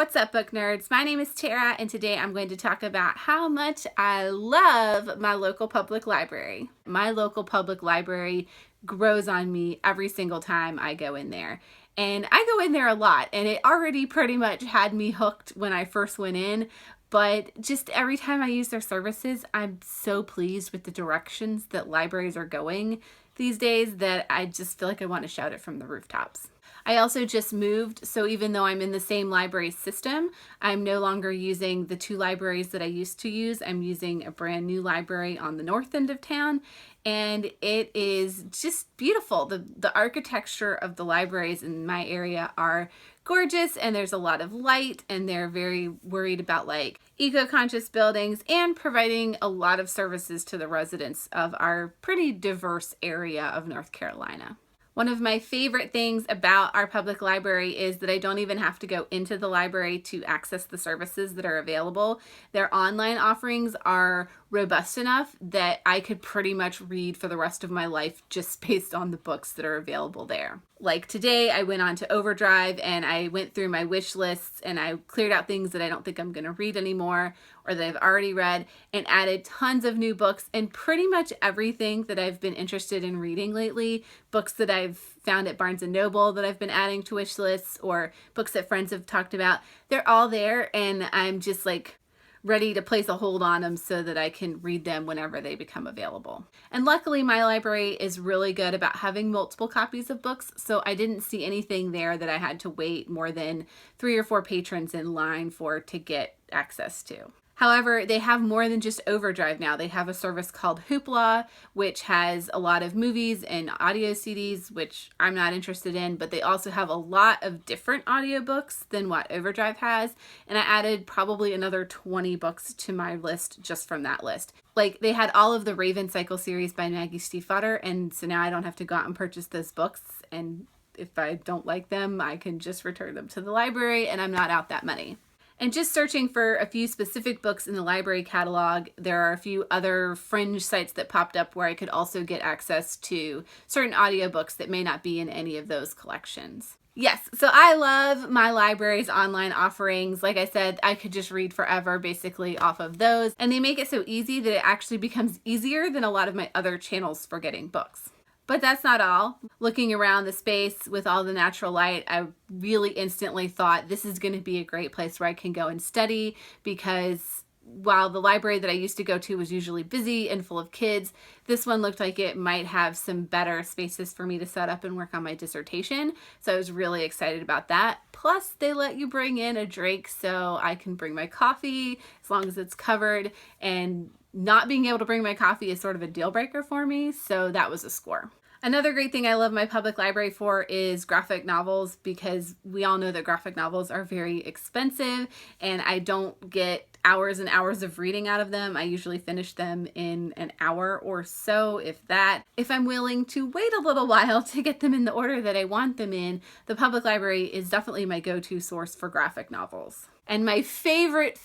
What's up, book nerds? My name is Tara, and today I'm going to talk about how much I love my local public library. My local public library grows on me every single time I go in there. And I go in there a lot, and it already pretty much had me hooked when I first went in. But just every time I use their services, I'm so pleased with the directions that libraries are going these days that I just feel like I want to shout it from the rooftops. I also just moved, so even though I'm in the same library system, I'm no longer using the two libraries that I used to use. I'm using a brand new library on the north end of town, and it is just beautiful. The architecture of the libraries in my area are gorgeous, and there's a lot of light, and they're very worried about like eco-conscious buildings and providing a lot of services to the residents of our pretty diverse area of North Carolina. One of my favorite things about our public library is that I don't even have to go into the library to access the services that are available. Their online offerings are robust enough that I could pretty much read for the rest of my life just based on the books that are available there. Like today, I went on to Overdrive and I went through my wish lists and I cleared out things that I don't think I'm going to read anymore or that I've already read and added tons of new books and pretty much everything that I've been interested in reading lately. Books that I've found at Barnes & Noble that I've been adding to wish lists or books that friends have talked about. They're all there and I'm just like ready to place a hold on them so that I can read them whenever they become available. And luckily my library is really good about having multiple copies of books, so I didn't see anything there that I had to wait more than 3 or 4 patrons in line for to get access to. However, they have more than just Overdrive now. They have a service called Hoopla, which has a lot of movies and audio CDs, which I'm not interested in, but they also have a lot of different audiobooks than what Overdrive has. And I added probably another 20 books to my list just from that list. Like they had all of the Raven Cycle series by Maggie Stiefvater, and so now I don't have to go out and purchase those books. And if I don't like them, I can just return them to the library and I'm not out that money. And just searching for a few specific books in the library catalog, there are a few other fringe sites that popped up where I could also get access to certain audiobooks that may not be in any of those collections. Yes, so I love my library's online offerings. Like I said, I could just read forever basically off of those. And they make it so easy that it actually becomes easier than a lot of my other channels for getting books. But that's not all. Looking around the space with all the natural light, I really instantly thought this is going to be a great place where I can go and study, because while the library that I used to go to was usually busy and full of kids, this one looked like it might have some better spaces for me to set up and work on my dissertation. So I was really excited about that. Plus, they let you bring in a drink, so I can bring my coffee as long as it's covered, and not being able to bring my coffee is sort of a deal breaker for me, so that was a score. Another great thing I love my public library for is graphic novels, because we all know that graphic novels are very expensive and I don't get hours and hours of reading out of them. I usually finish them in an hour or so, if that. If I'm willing to wait a little while to get them in the order that I want them in, the public library is definitely my go-to source for graphic novels. And my favorite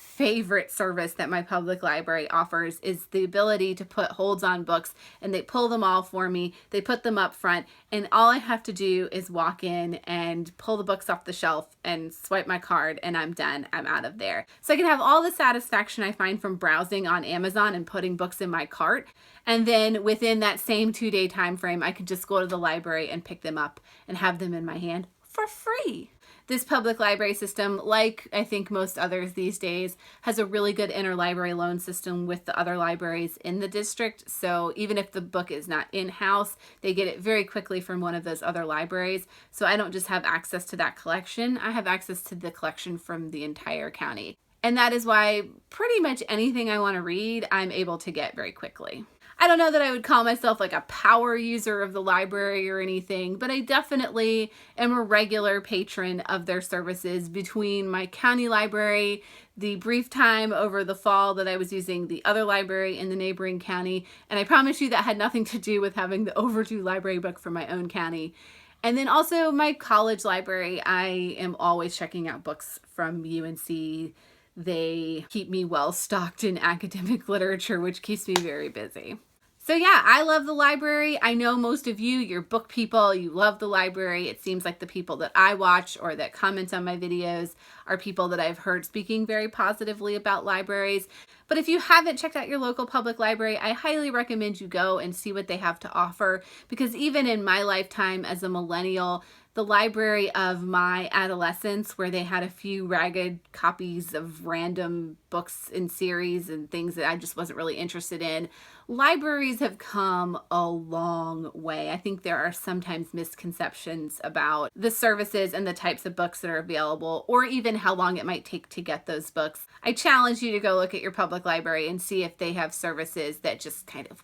service that my public library offers is the ability to put holds on books, and they pull them all for me. They put them up front, and all I have to do is walk in and pull the books off the shelf and swipe my card, and I'm done. I'm out of there. So I can have all the satisfaction I find from browsing on Amazon and putting books in my cart. And then within that same 2-day time frame, I could just go to the library and pick them up and have them in my hand for free. This public library system, like I think most others these days, has a really good interlibrary loan system with the other libraries in the district. So even if the book is not in-house, they get it very quickly from one of those other libraries. So I don't just have access to that collection, I have access to the collection from the entire county. And that is why pretty much anything I want to read, I'm able to get very quickly. I don't know that I would call myself like a power user of the library or anything, but I definitely am a regular patron of their services. Between my county library, the brief time over the fall that I was using the other library in the neighboring county, and I promise you that had nothing to do with having the overdue library book for my own county. And then also my college library, I am always checking out books from UNC. They keep me well stocked in academic literature, which keeps me very busy. So yeah, I love the library. I know most of you, you're book people, you love the library. It seems like the people that I watch or that comment on my videos are people that I've heard speaking very positively about libraries. But if you haven't checked out your local public library, I highly recommend you go and see what they have to offer, because even in my lifetime as a millennial, the library of my adolescence, where they had a few ragged copies of random books in series and things that I just wasn't really interested in, libraries have come a long way. I think there are sometimes misconceptions about the services and the types of books that are available, or even how long it might take to get those books. I challenge you to go look at your public library and see if they have services that just kind of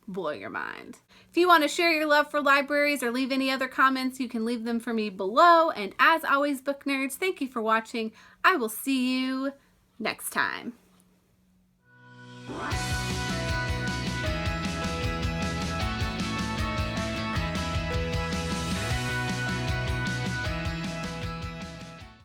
blow your mind. If you want to share your love for libraries or leave any other comments, you can leave them for me below. And as always, book nerds, thank you for watching. I will see you next time.